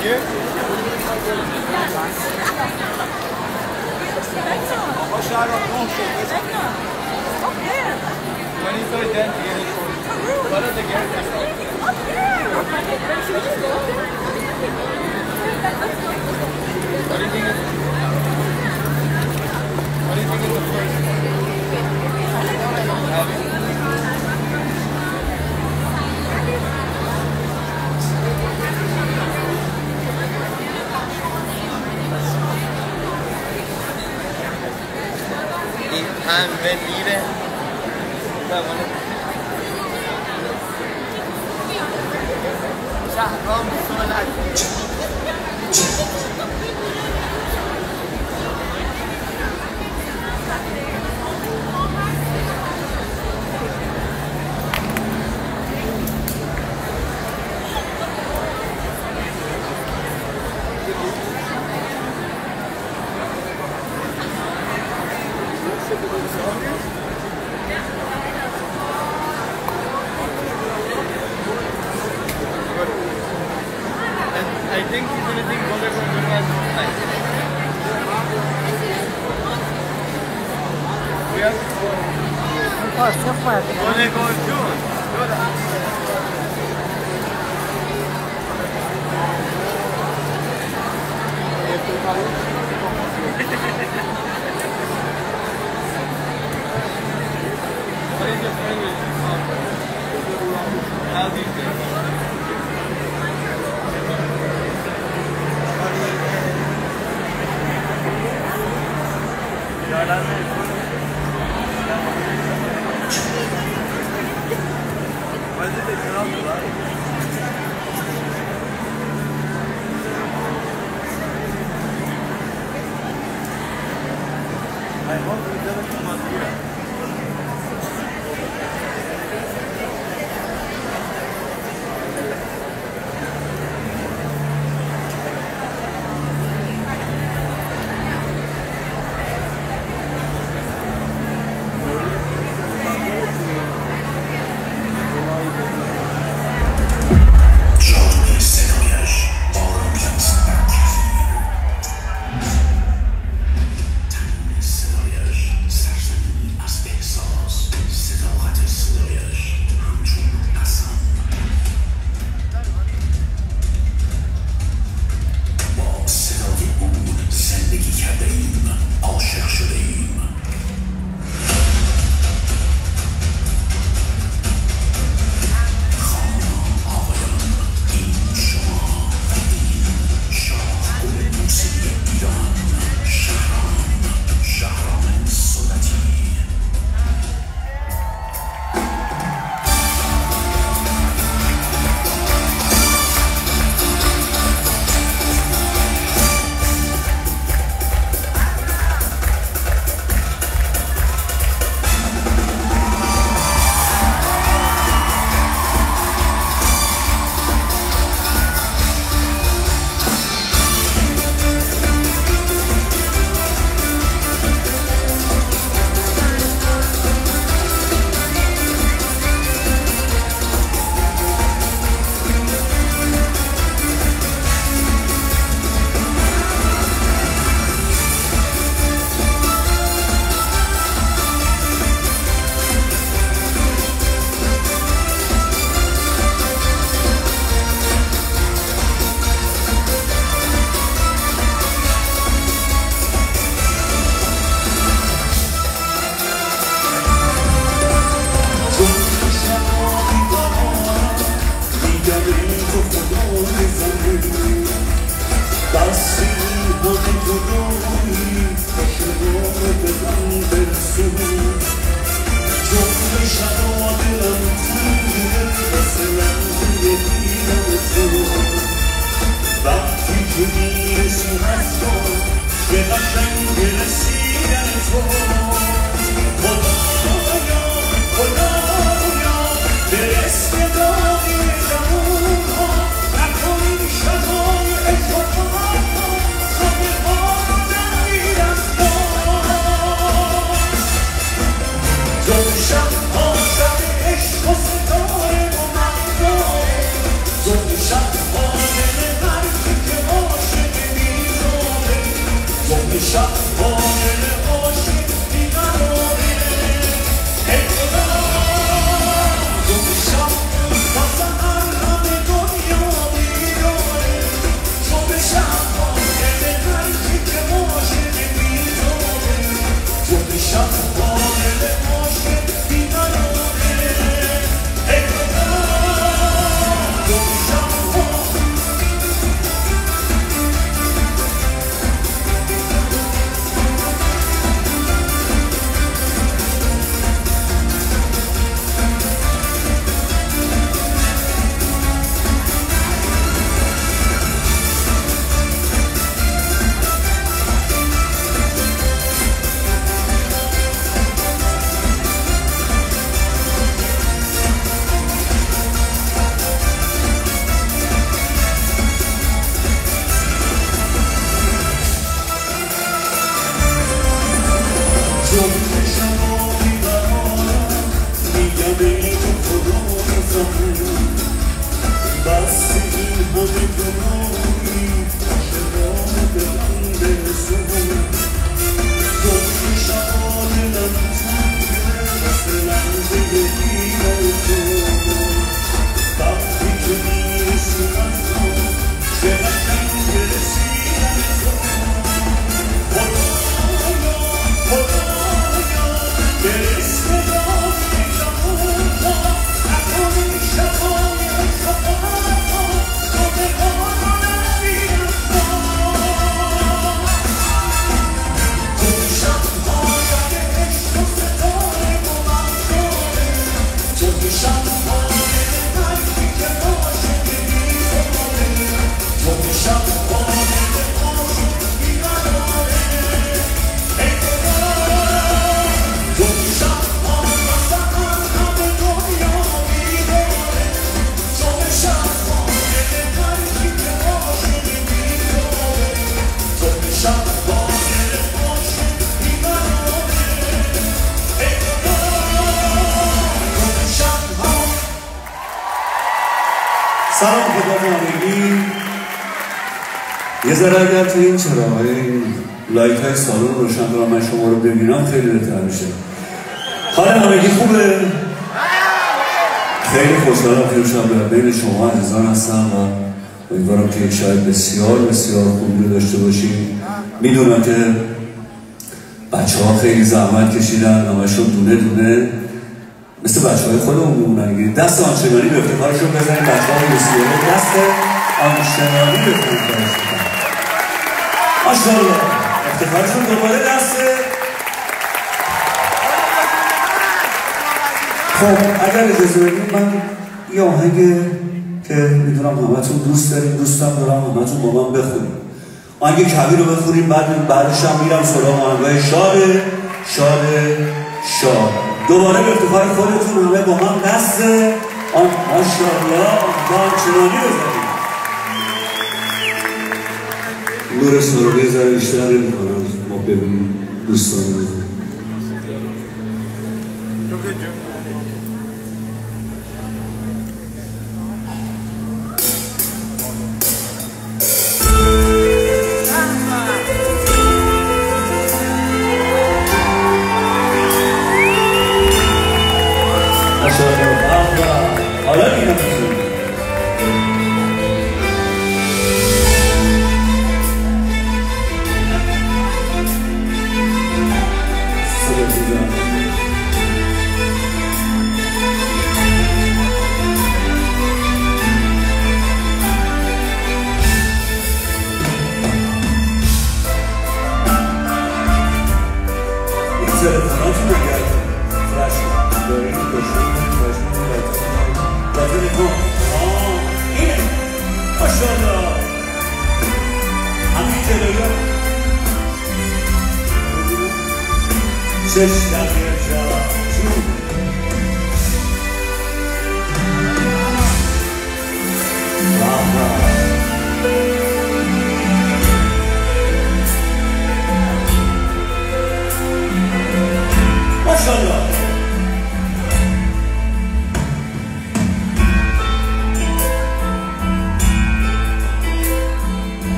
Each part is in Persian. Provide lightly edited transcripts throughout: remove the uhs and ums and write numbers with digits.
Here? What shot on the Up there. When you put it down, you get it for what are the guarantees? Up there. Should we just go up there? What do you think is the first one? I'm ready. شهرام سالک I think he's gonna think Golden Goal was nice. We have Golden Goal too. What is your favorite song? How do you think? I hope it doesn't come up here. سلام خدمت همگی. یه ذره اگر تو این چراغای لایت های سالن روشن دارم من شما رو ببینم خیلی بهتر میشه. حال همگی خوبه؟ خیلی خوشحالم که امشب بین شما عزیزان هستم و امیدوارم که شاید بسیار بسیار خوبی رو داشته باشیم. میدونم که بچه ها خیلی زحمت کشیدن، همشون دونه دونه مثل بچه های خودمون میمونن. دست آنچنانی به افتخارشون بزنیم. بچه های بسیاره دست آنچنانی به افتخارشون بزنیم. ماشاءالله افتخارشون دوباره دسته. خب اگر اجازه بدید من یه آهنگ که میدونم همتون دوست داریم، دوستم دارم همتون با من بخونیم. آهنگ کبیر رو بخونیم، بعدش هم میرم سراغ آهنگای شاد شاد شاد. دوباره به افتخار خودتون همه با هم دست ماشاءالله آنچنانی بزنیم. نور سراغی ذره بیشتر میکنم ما ببینیم دوستان بزنیم. تلفناتون اگر فرش دارین اینه ماشاءالله همین جلویا شش دقیقه ماشاءالله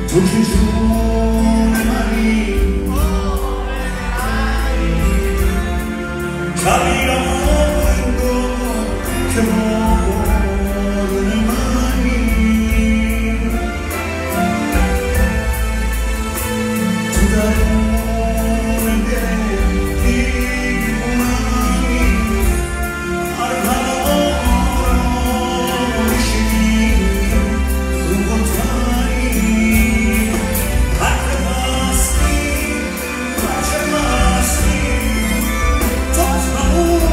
تو که جون منی کبیرم که مورد منی تو درون دل دیوانه‌ای هر آرامشی رو گفتنی هر مستی تو تموم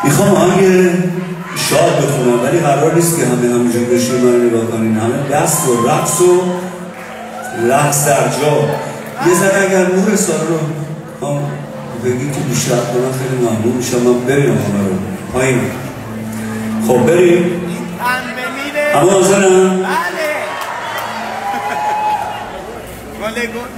میخوام آهنگ شاد بخونم ولی قرار نیست که همه همینجور بشین من نگاه کنین، همه دست و رقص و لحظ در جا. یه ذره اگر نور سال رو بگید که بیشتر کنم خیلی ممنون میشم. من بریم همه رو پایین. خب بریم همه حاضرم؟ بله I to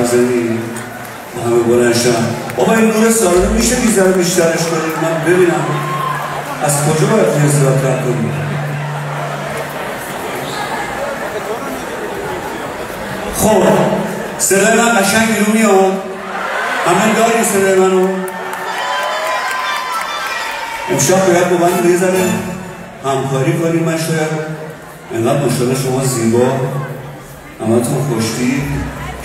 بزنی همه بلنشن. بابا این نور سالن میشه بیزاره بیشترش کنیم من ببینم از کجا باید نزدیکتر کنیم. خب صدای من قشنگ بیرون میاد؟ همه داریم صدای منو؟ امشب باید با من یه ذره همکاری کنیم. من شاید انقدر ماشاءالله شما زیبا همتون خوشتید،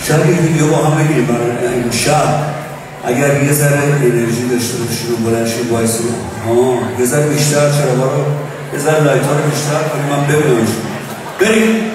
شاید یه ویدیو با هم بگیریم برای این شب. اگر یه ذره انرژی داشته باشید و بلند شید وایسید یه ذره بیشتر چراغا رو یه ذره لایت ها رو بیشتر کنیم من ببینمشون. بریم.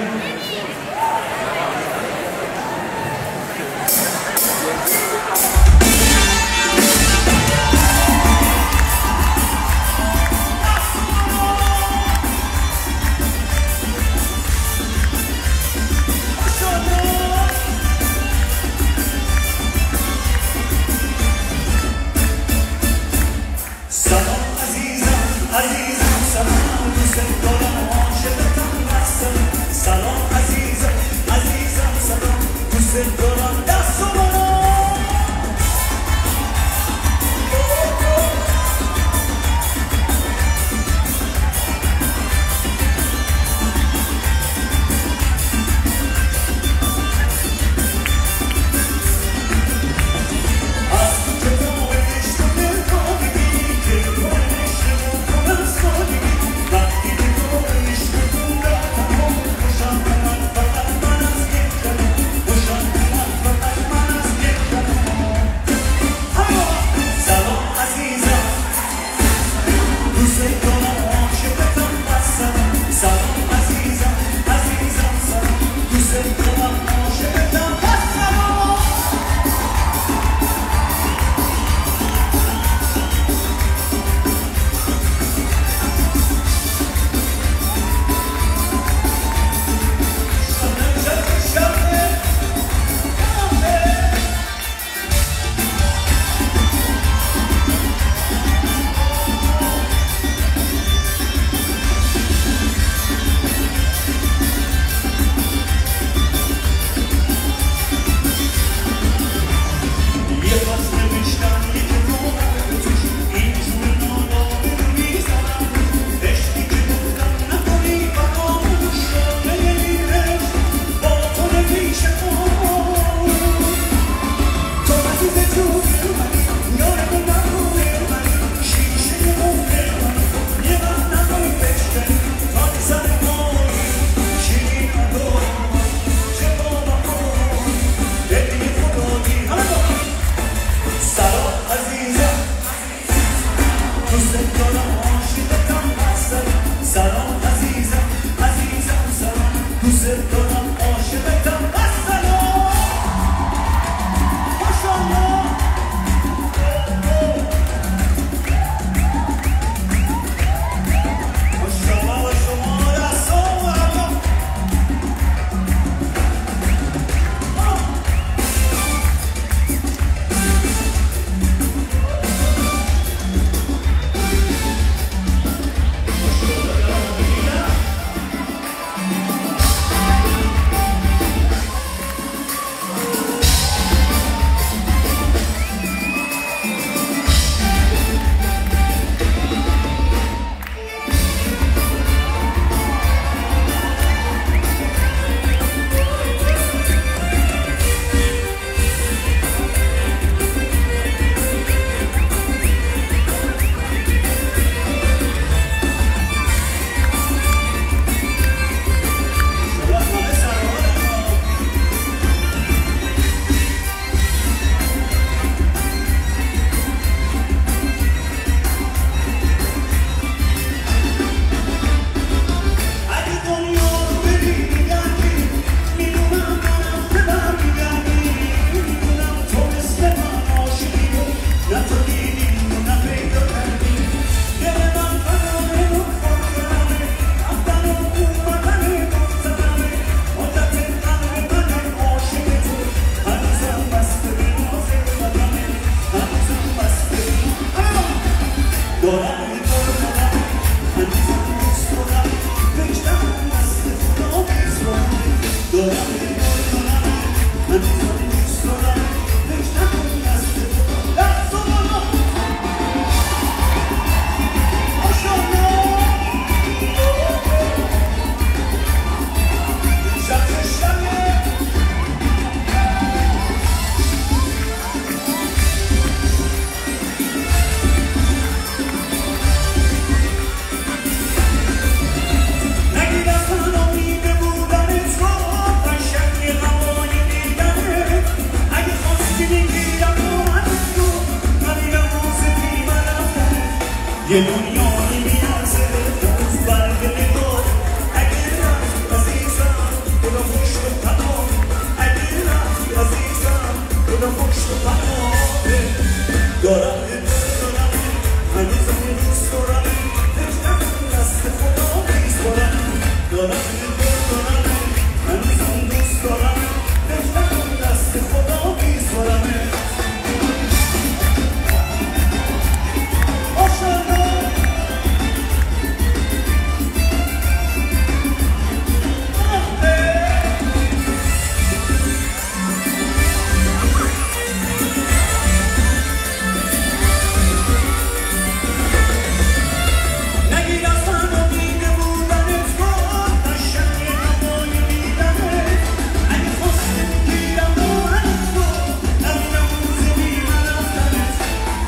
یه دنیایی میارزه روز برگ نگاه اگه رفتی عزیزم خدا خوش به تمام اگه رفتی عزیزم خدا خوش به تمامه دارم هنوزم دوست دارم فکر نکن دست خدا میسپارم دارم هنوزم دوست دارم فکر نکن دست خدا میسپارم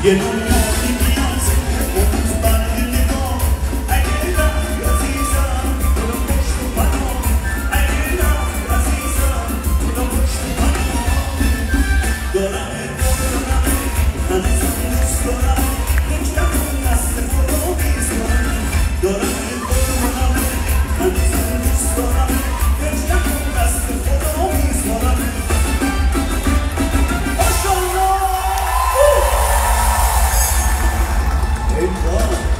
یه دنیایی میازه روز برگ نگاه اگه رفتی عزیزم خدا خوش تو پناه اگه رفتی عزیزم خدا خوش تو پناه دارم هنوزم دوست دارم فکر نکن دست خدا میسپارم دارم هنوزم دوست دارم فکر نکن دست خدا میسپارم ماشاءالله Hey, God.